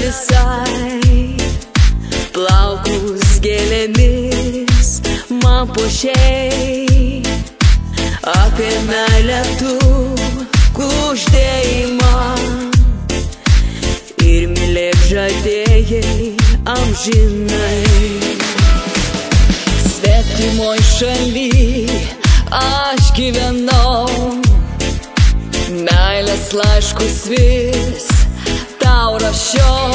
visai, plaukus gėlėmis man puošei, apie meilę tu kuždėjai man ir mylėk žadėjai amžinai. Svetimoj šaly aš gyvenau, meilės laiškus vis tau rašiau,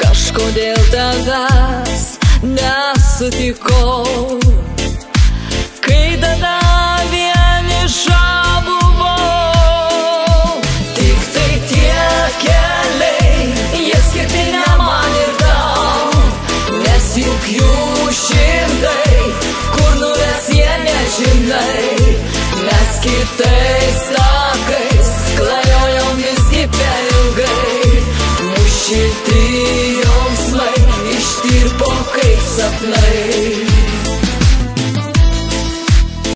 kažkodėl tavęs nesutikau, kai tada vieniša buvau. Tik tai tie keliai, jie skirti ne man ir tau, nes juk jų šimtai, kur nuves jie nežinai, mes kitaip